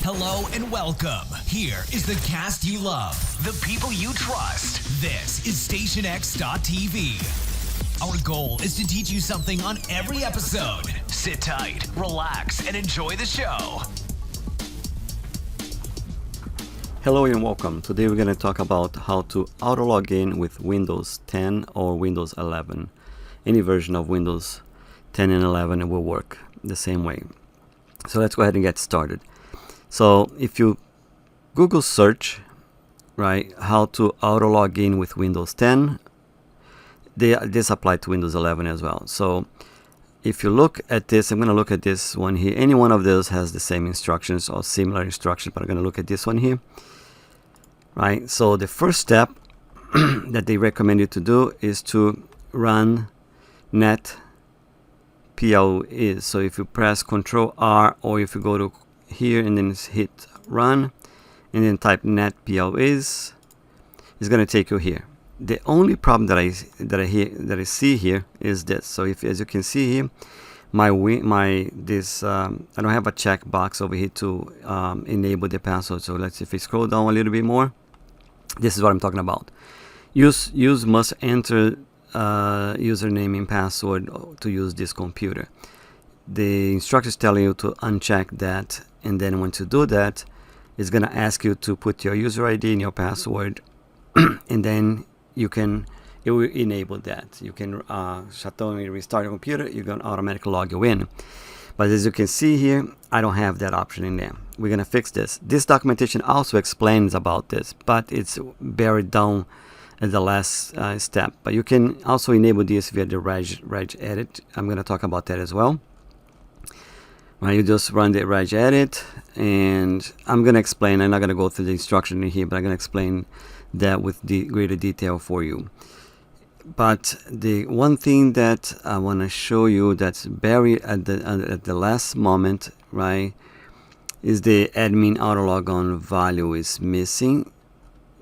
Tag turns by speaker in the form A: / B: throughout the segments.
A: Hello and welcome. Here is the cast you love, the people you trust. This is StationX.tv. Our goal is to teach you something on every episode. Sit tight, relax, and enjoy the show.
B: Hello and welcome. Today we're going to talk about how to auto log in with Windows 10 or Windows 11. Any version of Windows 10 and 11 will work the same way. So let's go ahead and get started. So if you Google search, right, how to auto log in with Windows 10, this applies to Windows 11 as well. So if you look at this, I'm going to look at this one here. Any one of those has the same instructions or similar instructions, but I'm going to look at this one here. Right, so the first step that they recommend you to do is to run net pwdVersiion. So if you press Control R, or if you go to here and then hit run and then type net pwdVersiion, it's going to take you here. The only problem that I see here is this. So if, as you can see here, I don't have a checkbox over here to enable the password. So let's see, if we scroll down a little bit more, this is what I'm talking about. Use must enter username and password to use this computer. The instructors tell you to uncheck that, and then once you do that, it's going to ask you to put your user ID and your password, and then it will enable that. You can shut down and restart your computer. You're going to automatically log you in. But as you can see here, I don't have that option in there. We're going to fix this. This documentation also explains about this, but it's buried down at the last step. But you can also enable this via the reg edit. I'm going to talk about that as well. Right, you just run the regedit, and I'm going to explain. I'm not going to go through the instruction in here, but I'm going to explain that with the greater detail for you. But the one thing that I want to show you that's buried at the last moment, right, is the admin auto logon value is missing.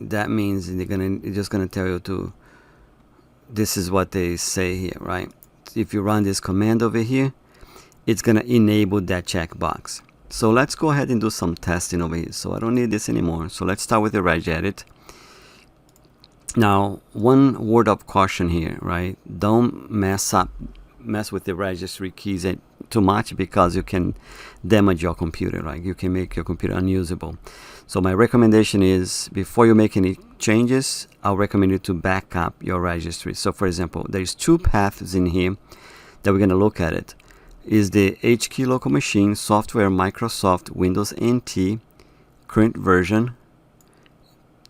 B: That means they're just gonna tell you to. This is what they say here, right? If you run this command over here, it's gonna enable that checkbox. So let's go ahead and do some testing over here. So I don't need this anymore. So let's start with the regedit. Now, one word of caution here, right? Don't mess with the registry keys too much, because you can damage your computer, right? You can make your computer unusable. So my recommendation is, before you make any changes, I'll recommend you to back up your registry. So for example, there's two paths in here that we're going to look at. It is the HKLM local machine, software, Microsoft, Windows NT, current version.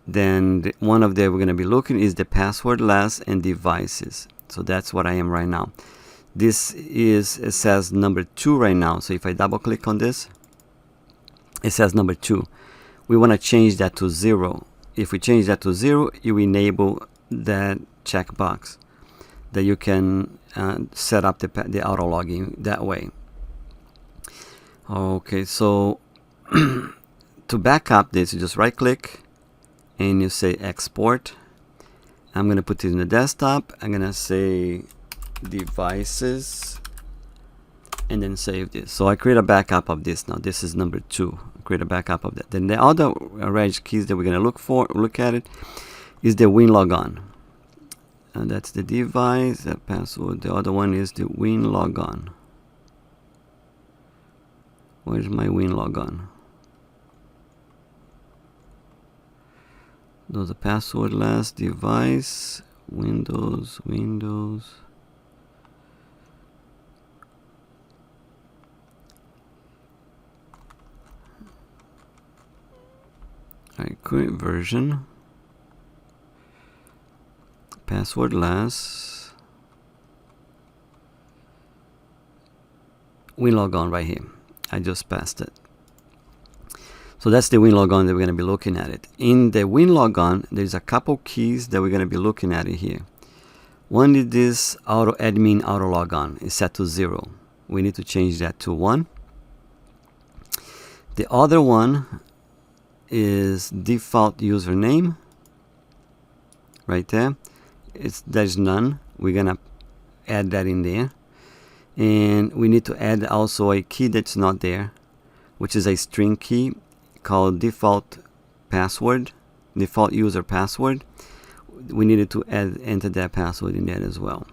B: Then one of them we're going to be looking is the PasswordLess and devices. So that's what I am right now. It says number 2 right now. So if I double click on this, it says number 2. We want to change that to 0. If we change that to 0, you enable that checkbox that you can set up the auto logging that way. Okay, so to back up this, you just right click and you say export. I'm going to put it in the desktop. I'm going to say devices and then save this. So I create a backup of this now. This is number 2. Create a backup of that. Then the other reg keys that we're going to look at it is the winLogon. And that's the device, the password. The other one is the winLogon. Where's my winLogon? Those are PasswordLess, device, Windows. Alright, current version, PasswordLess, winLogon right here. I just passed it. So that's the winLogon that we're going to be looking at it. In the winLogon, there's a couple keys that we're going to be looking at it here. One is this admin auto logon. It's set to 0. We need to change that to 1. The other one is default username. Right there. There's none. We're going to add that in there. And we need to add also a key that's not there, which is a string key. called default user password. We needed to enter that password in there as well.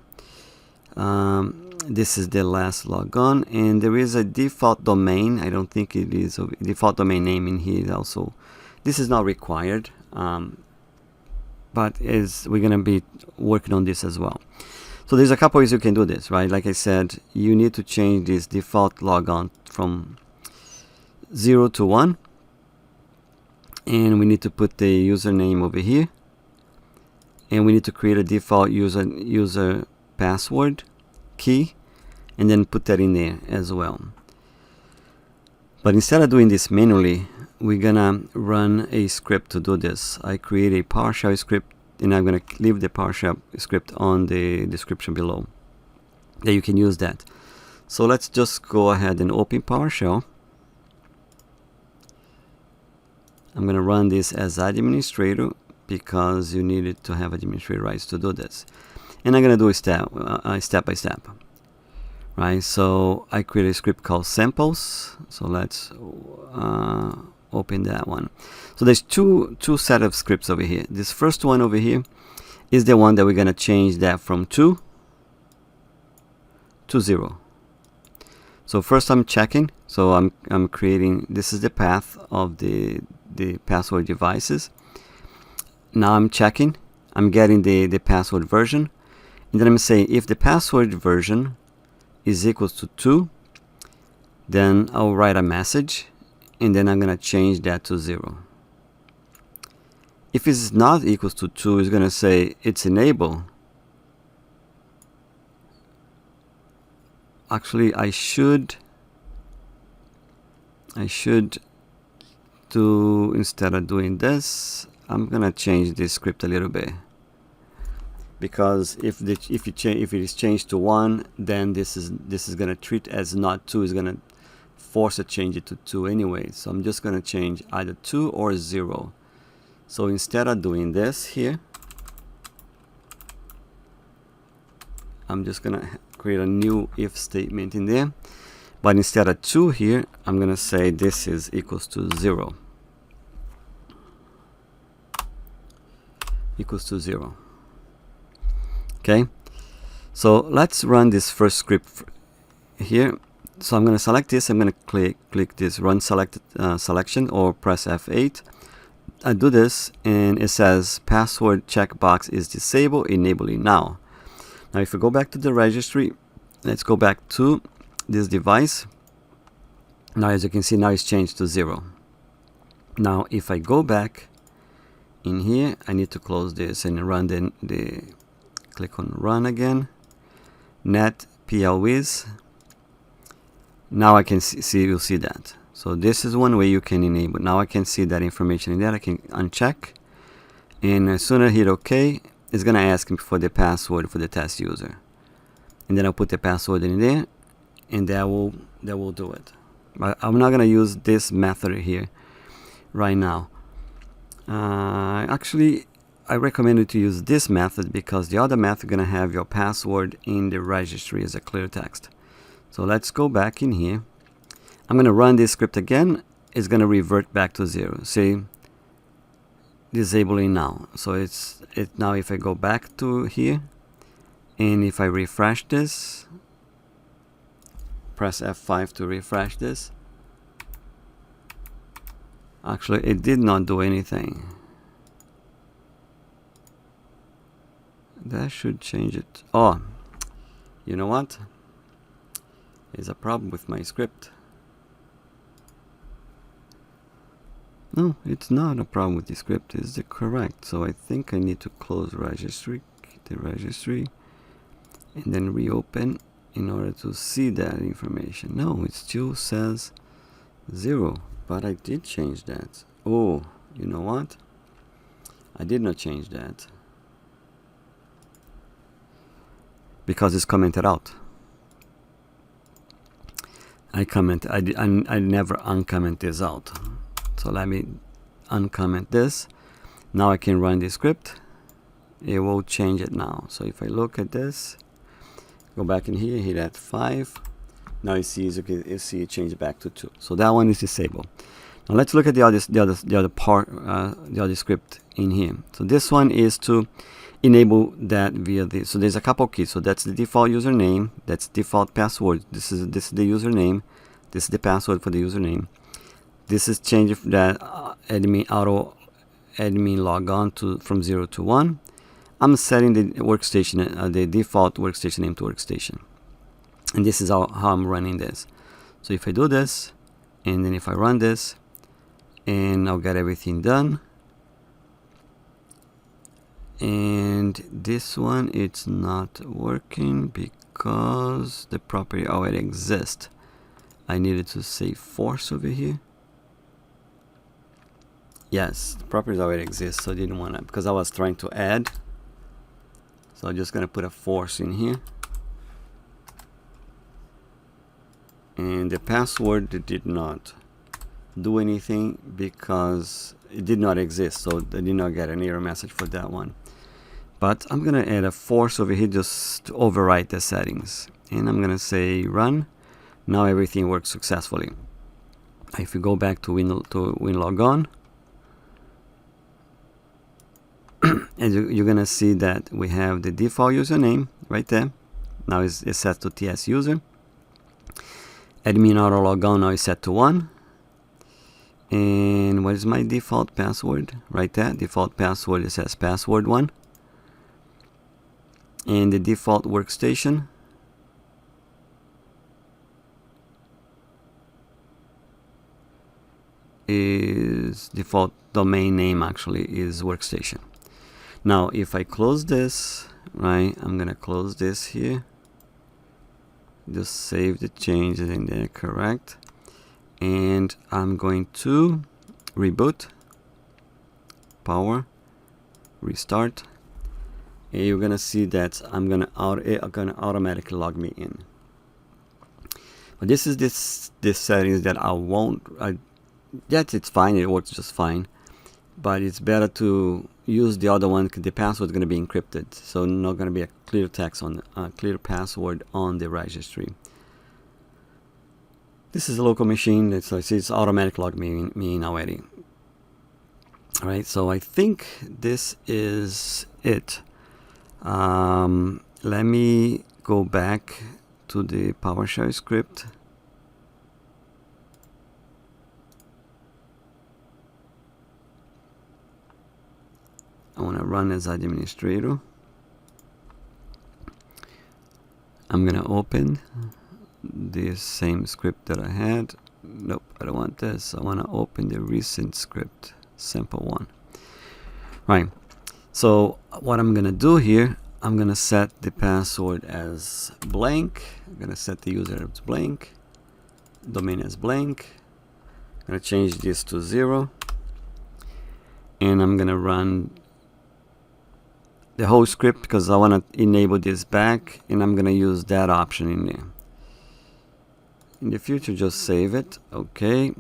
B: This is the last logon, and there is a default domain. I don't think it is a default domain name in here also. This is not required, but we're gonna be working on this as well. So there's a couple ways you can do this, right? Like I said, you need to change this default logon from 0 to 1, and we need to put the username over here, and we need to create a default user password key, and then put that in there as well. But instead of doing this manually, we're gonna run a script to do this. I create a PowerShell script, and I'm gonna leave the PowerShell script on the description below, that you can use that. So let's just go ahead and open PowerShell. I'm gonna run this as administrator because you needed to have administrator rights to do this. And I'm gonna do a step by step, right? So I create a script called samples. So let's open that one. So there's two set of scripts over here. This first one over here is the one that we're gonna change that from 2 to 0. So first I'm checking. So I'm creating. This is the path of the password devices. Now I'm checking. I'm getting the password version. And then I'm saying if the password version is equal to 2, then I'll write a message, and then I'm going to change that to 0. If it's not equal to 2, it's going to say it's enabled. Actually, I should do, instead of doing this, I'm going to change this script a little bit. Because if it is changed to 1, then this is going to treat as not 2. Is going to force to change it to 2 anyway. So I'm just going to change either 2 or 0. So instead of doing this here, I'm just going to create a new if statement in there. But instead of 2 here, I'm going to say this is equals to 0. Equals to 0. Okay, so let's run this first script here. So I'm going to select this. I'm going to click this run selection, or press F8. I do this, and it says password checkbox is disabled, enabling now. Now if we go back to the registry, let's go back to this device. Now as you can see, now it's changed to 0. Now if I go back in here, I need to close this and run the click on run again, net plwiz. Now I can you'll see that. So this is one way you can enable. Now I can see that information in there. I can uncheck, and as soon as I hit OK, it's gonna ask me for the password for the test user, and then I'll put the password in there, and that will do it. But I'm not gonna use this method here right now. Actually, I recommend you to use this method because the other method is going to have your password in the registry as a clear text. So let's go back in here. I'm going to run this script again. It's going to revert back to 0. See, disabling now. So it's now if I go back to here, and if I refresh this, press F5 to refresh this. Actually, it did not do anything. That should change it. Oh, you know what? There's a problem with my script. No, it's not a problem with the script. It's correct. So I think I need to close the registry, and then reopen in order to see that information. No, it still says 0, but I did change that. Oh, you know what? I did not change that, because it's commented out. I never uncomment this out. So let me uncomment this. Now I can run the script. It will change it now. So if I look at this, go back in here, hit at 5. Now you see it change back to 2. So that one is disabled. Now let's look at the other part, the other script in here. So this one is to enable that via this. So there's a couple keys. So that's the default username. That's default password. This is the username. This is the password for the username. This is change that admin log on to from 0 to 1. I'm setting the workstation, the default workstation name to workstation. And this is how I'm running this. So if I do this, and then if I run this, and I'll get everything done. And this one, it's not working because the property already exists. I needed to say force over here. Yes, the properties already exist, so I didn't want to, because I was trying to add. So I'm just going to put a force in here. And the password did not do anything because it did not exist, so I did not get an error message for that one. But I'm going to add a force over here just to overwrite the settings. And I'm going to say run. Now everything works successfully. If you go back to winLogon, and you're going to see that we have the default username right there. Now it's set to TS user. Admin auto logon now is set to 1. And what is my default password? Right there. Default password, it says password 1. And the default workstation is default domain name, actually is workstation. Now if I close this, right, I'm gonna close this here, just save the changes in there, correct, and I'm going to reboot, power, restart, and you're gonna see that I'm gonna automatically log me in. But this is this settings that I won't. Yes, it's fine. It works just fine. But it's better to use the other one. The password is going to be encrypted, so not going to be a clear text on clear password on the registry. This is a local machine. It's automatic log me in already. All right. So I think this is it. Let me go back to the PowerShell script. I want to run as administrator. I'm going to open this same script that I had. Nope, I don't want this. I want to open the recent script, sample one. Right. So what I'm going to do here, I'm going to set the password as blank. I'm going to set the user as blank, domain as blank. I'm going to change this to 0. And I'm going to run the whole script because I want to enable this back, and I'm going to use that option in there. In the future, just save it. Okay.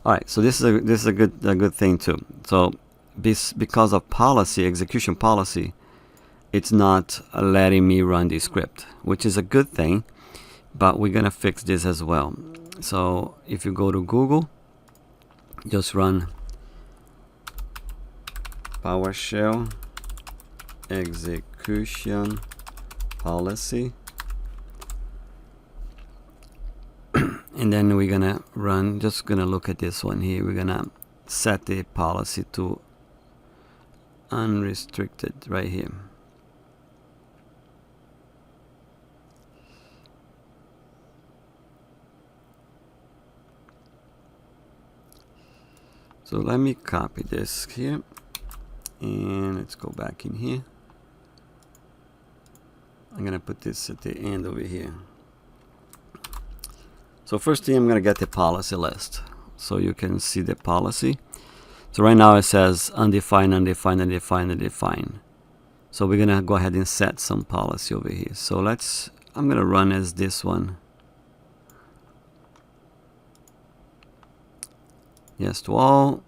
B: All right. So this is a good thing too. So because of policy, execution policy, it's not letting me run the script, which is a good thing. But we're gonna fix this as well. So if you go to Google, just run PowerShell execution policy, and then we're gonna run, just gonna look at this one here. We're gonna set the policy to unrestricted right here. So let me copy this here, and let's go back in here. I'm gonna put this at the end over here. So first thing, I'm gonna get the policy list so you can see the policy. So right now it says undefined, undefined, undefined, undefined. So we're gonna go ahead and set some policy over here. So I'm gonna run as this one. Yes to all.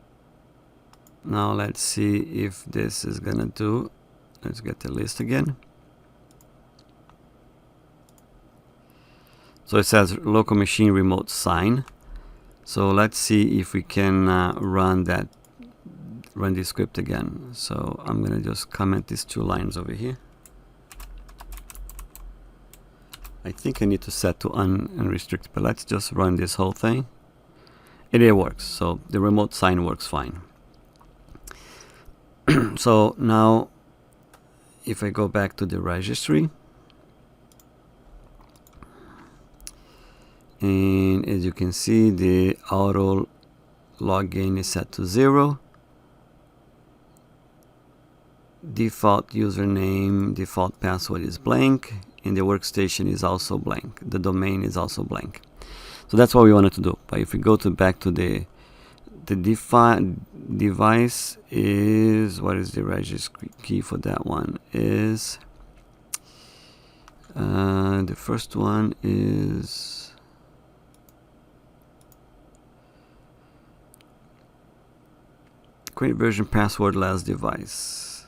B: Now let's see if this is gonna do. Let's get the list again. So it says local machine remote sign. So let's see if we can run this script again. So I'm gonna just comment these 2 lines over here. I think I need to set to unrestricted, but let's just run this whole thing. It works. So the remote sign works fine. So now if I go back to the registry, and as you can see, the auto login is set to 0. Default username, default password is blank, and the workstation is also blank. The domain is also blank. So that's what we wanted to do. But if we go back to the device is, what is the registry key for that one? Is the first one is CurrentVersion PasswordLess device.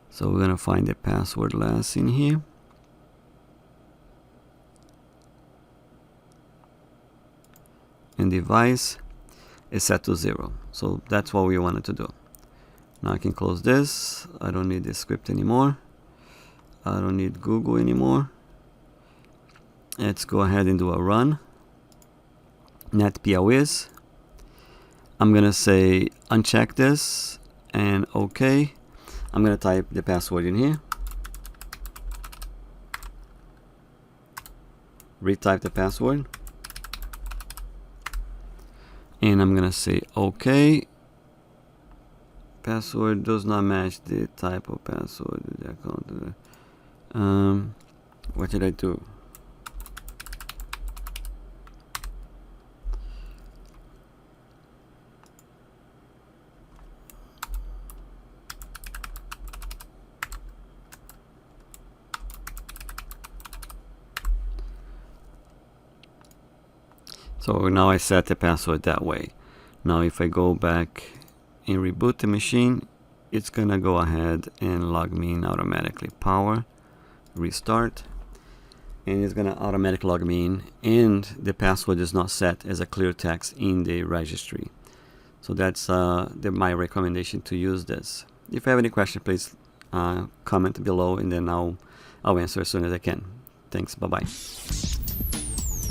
B: So we're gonna find the PasswordLess in here. And device is set to 0. So that's what we wanted to do. Now I can close this. I don't need this script anymore. I don't need Google anymore. Let's go ahead and do a run. NetPLWiz. I'm gonna say uncheck this and OK. I'm gonna type the password in here. Retype the password. And I'm gonna say OK. Password does not match the type of password. What did I do? So now I set the password that way. Now if I go back and reboot the machine, it's gonna go ahead and log me in automatically. Power, restart, and it's gonna automatically log me in, and the password is not set as a clear text in the registry. So that's my recommendation to use this. If you have any question, please comment below, and then I'll answer as soon as I can. Thanks, bye-bye.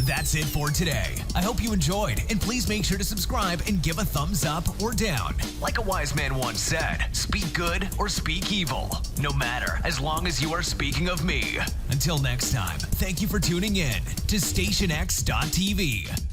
A: That's it for today. I hope you enjoyed, and please make sure to subscribe and give a thumbs up or down. Like a wise man once said, speak good or speak evil. No matter, as long as you are speaking of me. Until next time, thank you for tuning in to StationX.tv.